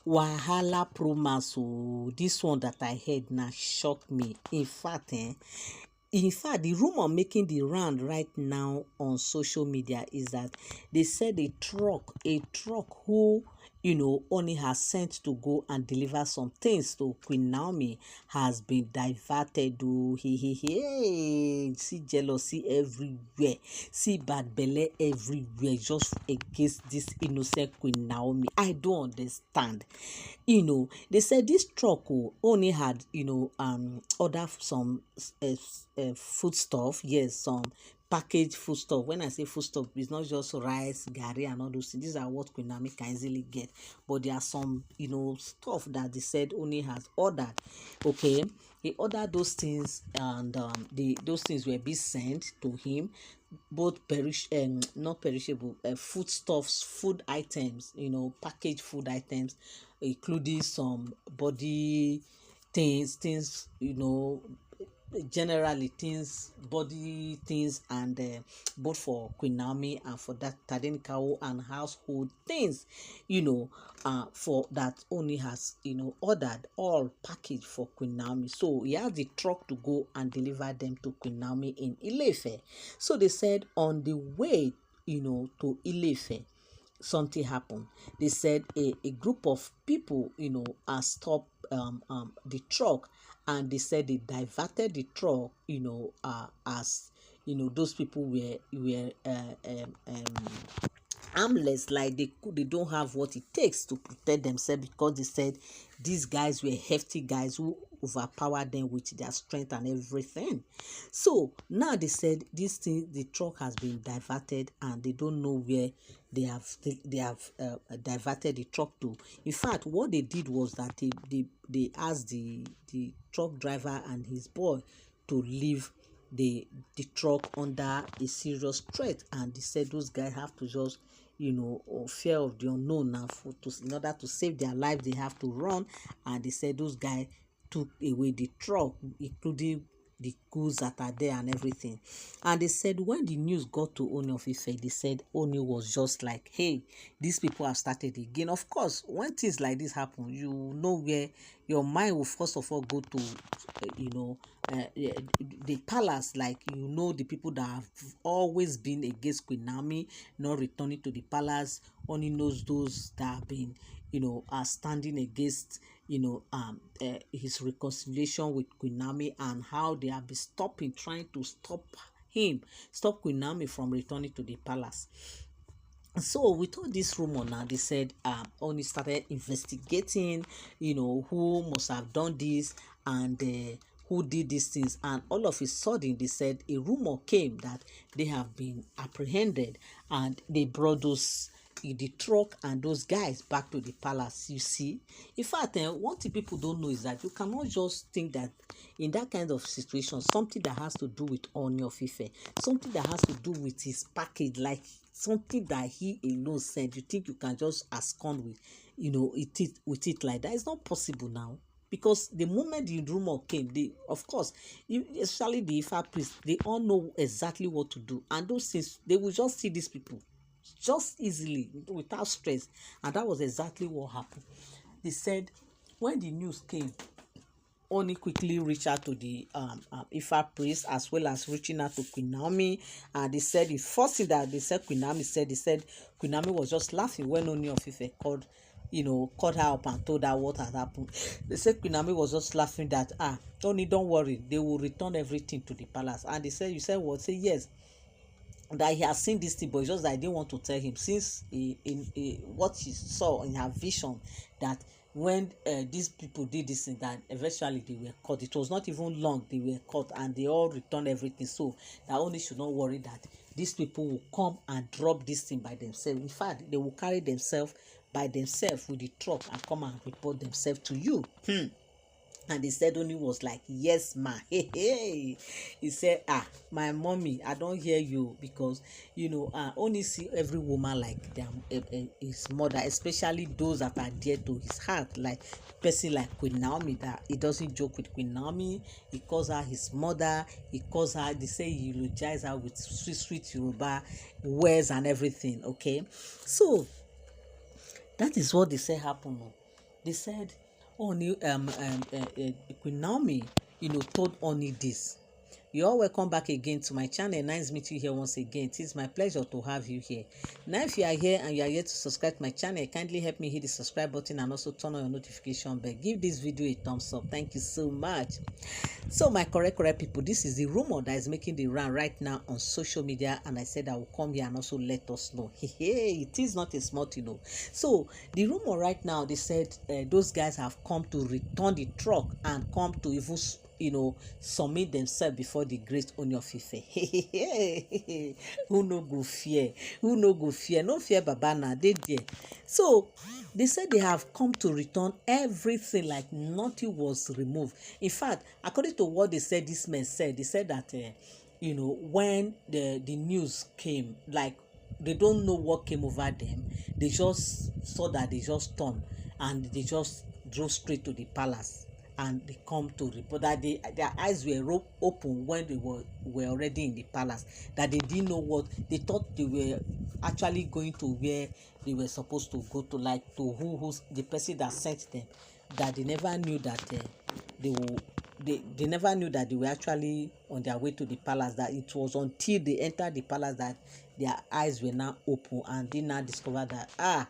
Wahala promise. Oh, this one that I heard now shocked me. In fact, the rumor making the round right now on social media is that they said a truck who Ooni has sent to go and deliver some things to Queen Naomi has been diverted. Oh, hey, see jealousy everywhere, see bad belle everywhere, just against this innocent Queen Naomi. I don't understand. They said this truck only had order some food stuff. Yes, some packaged food stuff. When I say food stuff, it's not just rice, garri, and all those things. These are what Queen Naomi can easily get, but there are some stuff that they said only has ordered. Okay, he ordered those things, and those things were being sent to him, both not perishable, foodstuffs, food items, packaged food items, including some body things, generally things, body things, and both for Queen Naomi and for that Tadenikawo, and household things, for that only has ordered, all packaged for Queen Naomi. So he has the truck to go and deliver them to Queen Naomi in Ilefe. So they said on the way, to Ilefe, something happened. They said a group of people, stopped the truck, and they said they diverted the truck, as those people were armless, like they don't have what it takes to protect themselves, because they said these guys were hefty guys who overpowered them with their strength and everything. So now they said this thing, the truck has been diverted, and they don't know where they have diverted the truck to. In fact, what they did was that they asked the truck driver and his boy to leave the truck under a serious threat, and they said those guys have to just fear of the unknown now, in order to save their lives they have to run. And they said those guys took away the truck, including the goods that are there and everything. And they said when the news got to Ooni of Ife, they said Ooni was just like, hey, these people have started again. Of course, when things like this happen, you know where your mind will first of all go to, the palace. Like, the people that have always been against Queen Naomi not returning to the palace. Only knows those that have been, are standing against, his reconciliation with Queen Naomi, and how they have been trying to stop Queen Naomi from returning to the palace. So with all this rumor now, they said Ooni started investigating, who must have done this, and who did these things. And all of a sudden, they said a rumor came that they have been apprehended, and they brought those the truck and those guys back to the palace. You see, in fact, one thing people don't know is that you cannot just think that in that kind of situation, something that has to do with Ooni of Ife, something that has to do with his package, like something that he alone said, you think you can just abscond with, it like that. It's not possible now. Because the moment the rumor came, of course, especially the Ifa priest, they all know exactly what to do. And those things, they will just see these people just easily, without stress. And that was exactly what happened. They said when the news came, Ooni quickly reached out to the Ifa priest, as well as reaching out to Queen Naomi. And they said the first thing that they said Queen Naomi said, they said Queen Naomi was just laughing when Ooni of Ife called her up and told her what had happened. They said Queen Naomi was just laughing that, Ooni, don't worry, they will return everything to the palace. And they said, you said what? Say yes, that he has seen this thing, but just that I didn't want to tell him, since what he saw in her vision, that when these people did this thing, that eventually they were caught. It was not even long, they were caught, and they all returned everything. So that Ooni should not worry that these people will come and drop this thing by themselves. In fact, they will carry themselves by themselves with the truck and come and report themselves to you. And they said Ooni was like, yes ma. He said, my mommy, I don't hear you, because Ooni see every woman like them, his mother, especially those that are dear to his heart, like person like Queen Naomi, that he doesn't joke with Queen Naomi. He calls her his mother. He calls her, they say he eulogize her with sweet Yoruba words and everything. Okay, so that is what they say happened. They said Ooni Queen Naomi, told Ooni this. You're all welcome back again to my channel. Nice meeting you here once again. It is my pleasure to have you here. Now, if you are here and you are yet to subscribe to my channel, kindly help me hit the subscribe button and also turn on your notification bell. Give this video a thumbs up. Thank you so much. So my correct people, this is the rumor that is making the round right now on social media, and I said I will come here and also let us know. Hey, it is not a small thing. So the rumor right now, they said those guys have come to return the truck and come to even submit themselves before the great Ooni of Ife. Who no go fear? Who no go fear? No fear, Baba, na dey there. So they said they have come to return everything, like nothing was removed. In fact, according to what they said, this man said, they said that when the news came, like they don't know what came over them. They just saw that they just turned and they just drove straight to the palace, and they come to report that their eyes were open when they were already in the palace, that they didn't know what they thought. They were actually going to where they were supposed to go to, like to who's the person that sent them, that they never knew that they will they never knew that they were actually on their way to the palace, that it was until they entered the palace that their eyes were now open, and they now discovered that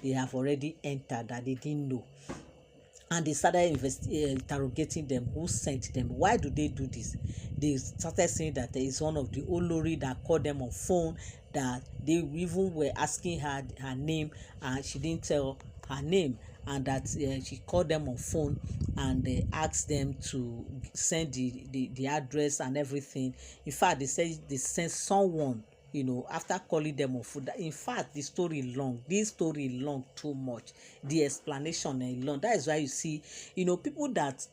they have already entered, that they didn't know. And they started interrogating them, who sent them, why do they do this. They started saying that there is one of the Olori that called them on phone, that they even were asking her name and she didn't tell her name, and that she called them on phone and asked them to send the address and everything. In fact, they said they sent someone, after calling them on phone. In fact, this story long too much. The explanation long. That is why you see, people that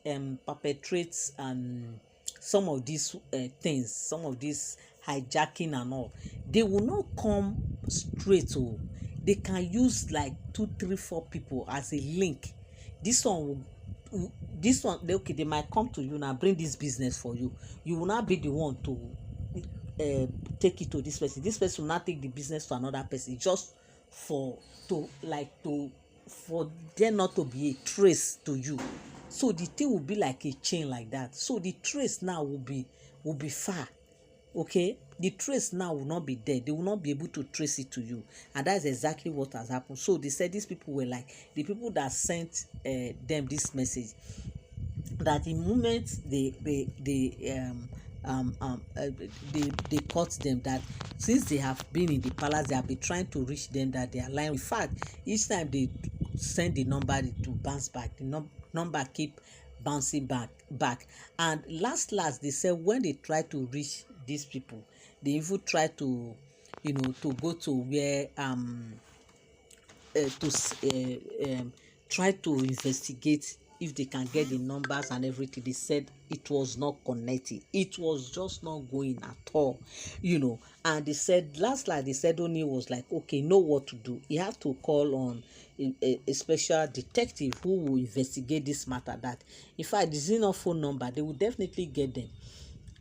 perpetrate some of these things, some of this hijacking and all, they will not come straight. They can use like 2 3 4 people as a link. This one will, okay, they might come to you now, bring this business for you. You will not be the one to take it to this person. This person will not take the business to another person, just for for there not to be a trace to you. So the thing will be like a chain like that. So the trace now will be far. Okay, the trace now will not be there. They will not be able to trace it to you, and that's exactly what has happened. So they said these people were like the people that sent them this message, that the moment they caught them, that since they have been in the palace, they have been trying to reach them, that they are lying. In fact, each time they send the number to bounce back, the number keep bouncing back. And last they said when they try to reach these people, they even try to to go to where try to investigate if they can get the numbers and everything. They said it was not connecting. It was just not going at all, And they said they said Ooni was like, okay, know what to do. He have to call on a special detective who will investigate this matter. That in fact, this is not phone number. They will definitely get them.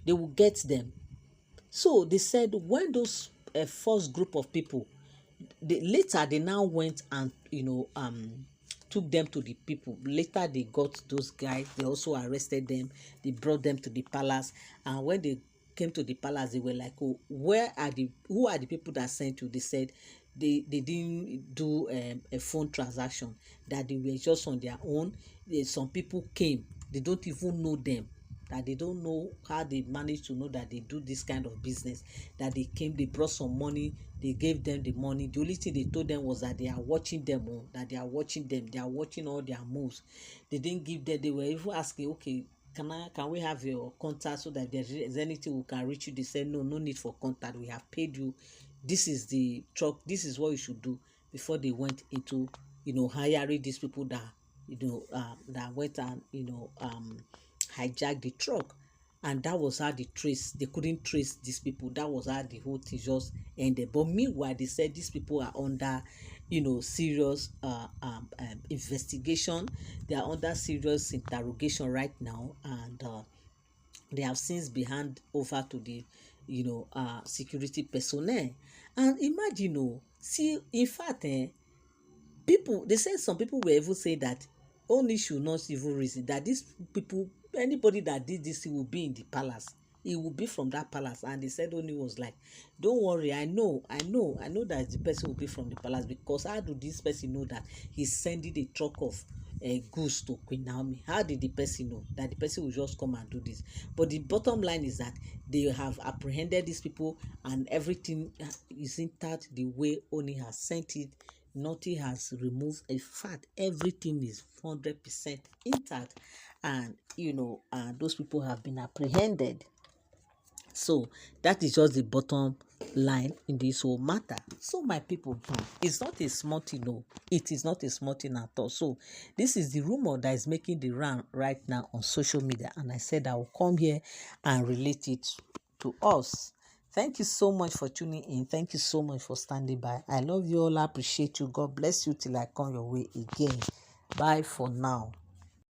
They will get them. So they said when those first group of people, later they now went and took them to the people. Later they got those guys. They also arrested them. They brought them to the palace. And when they came to the palace, they were like, oh, who are the people that sent you? They said they didn't do a phone transaction, that they were just on their own. Some people came, they don't even know them, that they don't know how they managed to know that they do this kind of business, that they came, they brought some money, they gave them the money. The only thing they told them was that they are watching them, that they are watching them, they are watching all their moves. They didn't give them, they were even asking, okay, can we have your contact, so that if there's anything we can reach you. They said no need for contact, we have paid you, this is the truck, this is what you should do. Before they went into hiring these people that that went and hijacked the truck. And that was how they couldn't trace these people. That was how the whole thing just ended. But meanwhile, they said these people are under serious investigation. They are under serious interrogation right now, and they have since been handed over to the security personnel. And imagine, see, in fact, people, they said some people were even saying that Ooni should not even reason that these people, anybody that did this thing will be in the palace. He will be from that palace. And they said Ooni was like, don't worry, I know that the person will be from the palace, because how do this person know that he's sending a truck of goods to Queen Naomi? How did the person know that the person will just come and do this? But the bottom line is that they have apprehended these people, and everything is intact the way Ooni has sent it. Nothing has removed. In fact, everything is 100% intact, and those people have been apprehended. So that is just the bottom line in this whole matter. So my people, it's not a small thing, no. It is not a small thing at all. So this is the rumor that is making the round right now on social media, and I said I will come here and relate it to us. Thank you so much for tuning in. Thank you so much for standing by. I love you all. I appreciate you. God bless you till I come your way again. Bye for now.